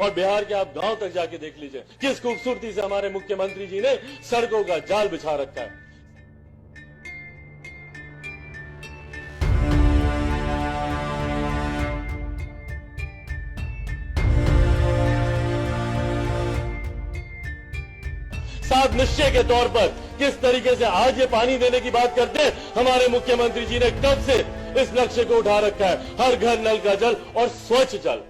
और बिहार के आप गांव तक जाके देख लीजिए किस खूबसूरती से हमारे मुख्यमंत्री जी ने सड़कों का जाल बिछा रखा है। साथ निश्चय के तौर पर किस तरीके से आज ये पानी देने की बात करते हैं, हमारे मुख्यमंत्री जी ने कब से इस लक्ष्य को उठा रखा है, हर घर नल का जल और स्वच्छ जल।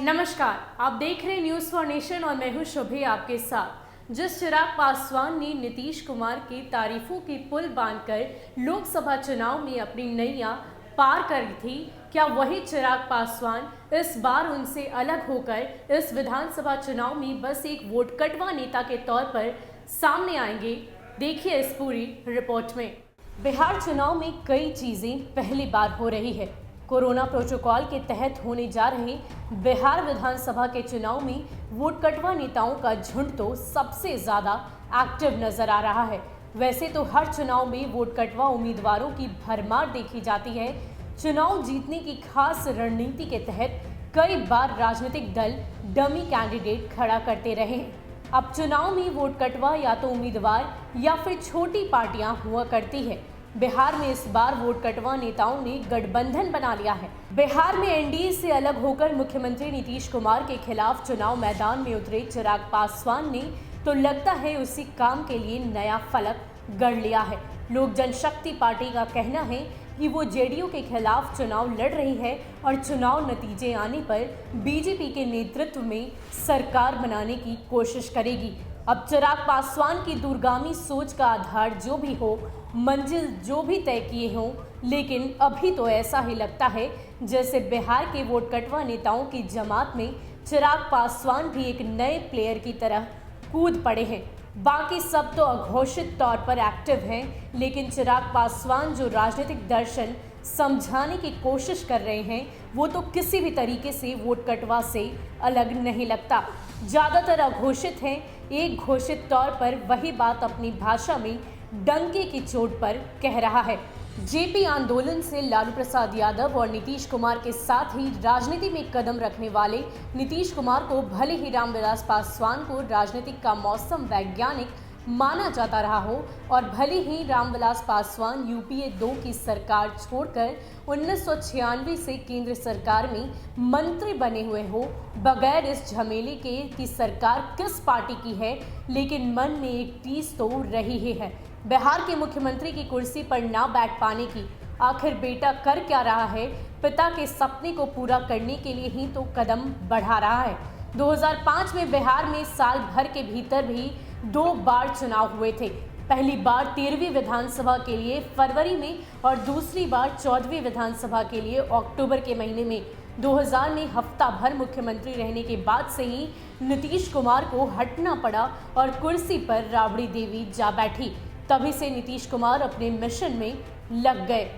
नमस्कार, आप देख रहे हैं न्यूज फॉर नेशन और मैं हूं शुभी आपके साथ। जिस चिराग पासवान ने नीतीश कुमार की तारीफों की पुल बांधकर लोकसभा चुनाव में अपनी नैया पार कर थी, क्या वही चिराग पासवान इस बार उनसे अलग होकर इस विधानसभा चुनाव में बस एक वोट कटवा नेता के तौर पर सामने आएंगे? देखिए इस पूरी रिपोर्ट में। बिहार चुनाव में कई चीजें पहली बार हो रही है। कोरोना प्रोटोकॉल के तहत होने जा रहे बिहार विधानसभा के चुनाव में वोट कटवा नेताओं का झुंड तो सबसे ज्यादा एक्टिव नजर आ रहा है। वैसे तो हर चुनाव में वोट कटवा उम्मीदवारों की भरमार देखी जाती है। चुनाव जीतने की खास रणनीति के तहत कई बार राजनीतिक दल डमी कैंडिडेट खड़ा करते रहे हैं। अब चुनाव में वोट कटवा या तो उम्मीदवार या फिर छोटी पार्टियां हुआ करती है। बिहार में इस बार वोट कटवा नेताओं ने गठबंधन बना लिया है। बिहार में एनडीए से अलग होकर मुख्यमंत्री नीतीश कुमार के खिलाफ चुनाव मैदान में उतरे चिराग पासवान ने तो लगता है उसी काम के लिए नया फलक गढ़ लिया है। लोक जनशक्ति पार्टी का कहना है कि वो जेडीयू के खिलाफ चुनाव लड़ रही है और चुनाव नतीजे आने पर बीजेपी के नेतृत्व में सरकार बनाने की कोशिश करेगी। अब चिराग पासवान की दूरगामी सोच का आधार जो भी हो, मंजिल जो भी तय किए हों, लेकिन अभी तो ऐसा ही लगता है जैसे बिहार के वोट कटवा नेताओं की जमात में चिराग पासवान भी एक नए प्लेयर की तरह कूद पड़े हैं। बाकी सब तो अघोषित तौर पर एक्टिव हैं, लेकिन चिराग पासवान जो राजनीतिक दर्शन समझाने की कोशिश कर रहे हैं वो तो किसी भी तरीके से वोट कटवा से अलग नहीं लगता। ज़्यादातर अघोषित हैं, एक घोषित तौर पर वही बात अपनी भाषा में डंके की चोट पर कह रहा है। जेपी आंदोलन से लालू प्रसाद यादव और नीतीश कुमार के साथ ही राजनीति में कदम रखने वाले नीतीश कुमार को भले ही रामविलास पासवान को राजनीतिक का मौसम वैज्ञानिक माना जाता रहा हो और भले ही रामविलास पासवान यूपीए 2 की सरकार छोड़कर 1996 से केंद्र सरकार में मंत्री बने हुए हो, बगैर इस झमेले के कि सरकार किस पार्टी की है, लेकिन मन में एक टीस तो रही ही है बिहार के मुख्यमंत्री की कुर्सी पर ना बैठ पाने की। आखिर बेटा कर क्या रहा है? पिता के सपने को पूरा करने के लिए ही तो कदम बढ़ा रहा है। 2005 में बिहार में साल भर के भीतर भी 2 बार चुनाव हुए थे। पहली बार 13वीं विधानसभा के लिए फरवरी में और दूसरी बार 14वीं विधानसभा के लिए अक्टूबर के महीने में। 2000 में हफ्ता भर मुख्यमंत्री रहने के बाद से ही नीतीश कुमार को हटना पड़ा और कुर्सी पर राबड़ी देवी जा बैठी। तभी से नीतीश कुमार अपने मिशन में लग गए।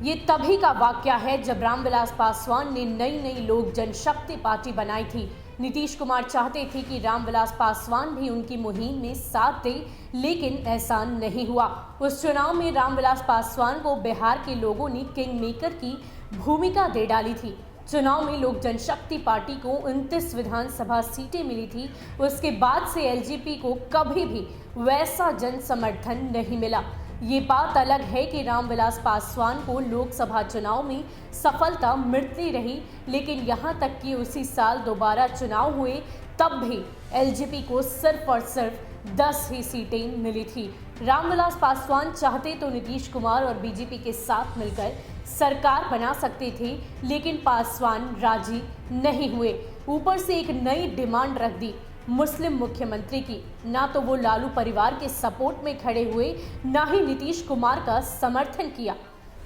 ये तभी का वाकया है जब रामविलास पासवान ने नई लोक जनशक्ति पार्टी बनाई थी। नीतीश कुमार चाहते थे कि रामविलास पासवान भी उनकी मुहिम में साथ दे, लेकिन ऐसा नहीं हुआ। उस चुनाव में रामविलास पासवान को बिहार के लोगों ने किंग मेकर की भूमिका दे डाली थी। चुनाव में लोक जनशक्ति पार्टी को 29 विधानसभा सीटें मिली थी। उसके बाद से एलजेपी को कभी भी वैसा जन समर्थन नहीं मिला। ये बात अलग है कि रामविलास पासवान को लोकसभा चुनाव में सफलता मिलती रही, लेकिन यहाँ तक कि उसी साल दोबारा चुनाव हुए तब भी एलजेपी को सिर्फ और सिर्फ 10 ही सीटें मिली थी। रामविलास पासवान चाहते तो नीतीश कुमार और बीजेपी के साथ मिलकर सरकार बना सकते थे, लेकिन पासवान राजी नहीं हुए। ऊपर से एक नई डिमांड रख दी मुस्लिम मुख्यमंत्री की। ना तो वो लालू परिवार के सपोर्ट में खड़े हुए, ना ही नीतीश कुमार का समर्थन किया।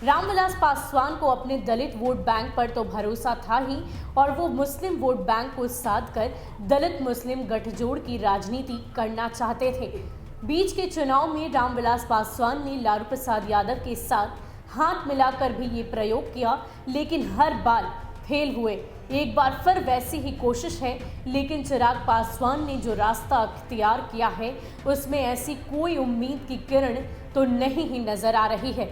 रामविलास पासवान को अपने दलित वोट बैंक पर तो भरोसा था ही, और वो मुस्लिम वोट बैंक को साध कर दलित मुस्लिम गठजोड़ की राजनीति करना चाहते थे। बीच के चुनाव में रामविलास पासवान ने लालू प्रसाद यादव के साथ हाथ मिलाकर भी ये प्रयोग किया, लेकिन हर बार फेल हुए। एक बार फिर वैसी ही कोशिश है, लेकिन चिराग पासवान ने जो रास्ता अख्तियार किया है उसमें ऐसी कोई उम्मीद की किरण तो नहीं ही नजर आ रही है।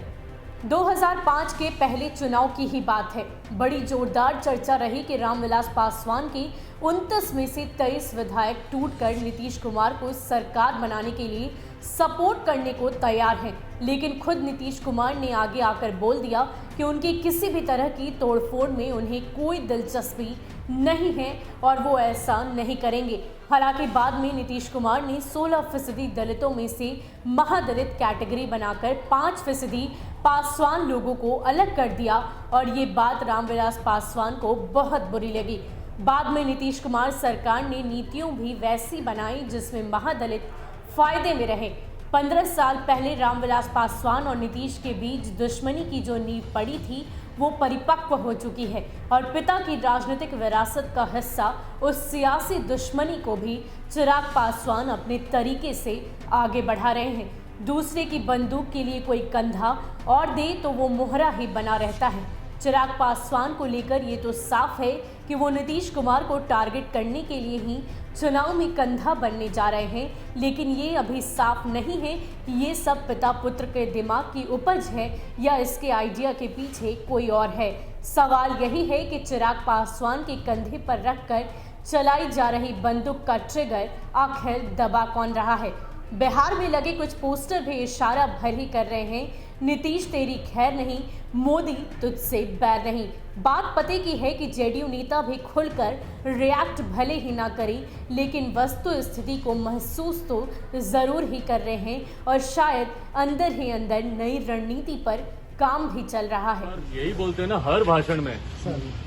2005 के पहले चुनाव की ही बात है। बड़ी जोरदार चर्चा रही कि रामविलास पासवान की 29 में से 23 विधायक टूटकर नीतीश कुमार को सरकार बनाने के लिए सपोर्ट करने को तैयार हैं, लेकिन खुद नीतीश कुमार ने आगे आकर बोल दिया कि उनकी किसी भी तरह की तोड़फोड़ में उन्हें कोई दिलचस्पी नहीं है और वो ऐसा नहीं करेंगे। हालांकि बाद में नीतीश कुमार ने 16% दलितों में से महादलित कैटेगरी बनाकर 5% पासवान लोगों को अलग कर दिया और ये बात रामविलास पासवान को बहुत बुरी लगी। बाद में नीतीश कुमार सरकार ने नीतियों भी वैसी बनाई जिसमें महादलित फायदे में रहे। 15 साल पहले रामविलास पासवान और नीतीश के बीच दुश्मनी की जो नींव पड़ी थी वो परिपक्व हो चुकी है और पिता की राजनीतिक विरासत का हिस्सा उस सियासी दुश्मनी को भी चिराग पासवान अपने तरीके से आगे बढ़ा रहे हैं। दूसरे की बंदूक के लिए कोई कंधा और दे तो वो मोहरा ही बना रहता है। चिराग पासवान को लेकर ये तो साफ है कि वो नीतीश कुमार को टारगेट करने के लिए ही चुनाव में कंधा बनने जा रहे हैं, लेकिन ये अभी साफ नहीं है कि ये सब पिता पुत्र के दिमाग की उपज है या इसके आइडिया के पीछे कोई और है। सवाल यही है कि चिराग पासवान के कंधे पर रखकर चलाई जा रही बंदूक का ट्रिगर आखिर दबा कौन रहा है। बिहार में लगे कुछ पोस्टर भी इशारा भर ही कर रहे हैं, नीतीश तेरी खैर नहीं, मोदी तुझसे बैर नहीं। बात पते की है कि जेडीयू नेता भी खुलकर रिएक्ट भले ही ना करें, लेकिन वस्तु स्थिति को महसूस तो जरूर ही कर रहे हैं और शायद अंदर ही अंदर नई रणनीति पर काम भी चल रहा है। यही बोलते हैं ना हर भाषण में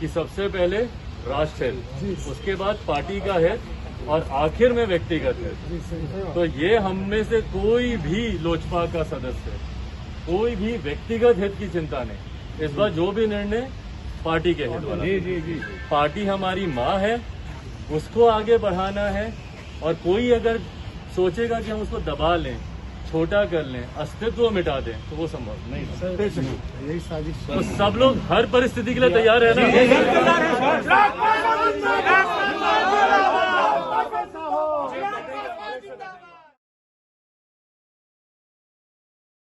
कि सबसे पहले राष्ट्र हित, उसके बाद पार्टी का हित और आखिर में व्यक्तिगत हित। तो ये हम में से कोई भी लोजपा का सदस्य, कोई भी व्यक्तिगत हित की चिंता नहीं। इस बार जो भी निर्णय पार्टी के हित वाला, पार्टी हमारी माँ है, उसको आगे बढ़ाना है। और कोई अगर सोचेगा कि हम उसको दबा लें, छोटा कर लें, अस्तित्व मिटा दें, तो वो संभव नहीं। तो सब लोग हर परिस्थिति के लिए तैयार है ना।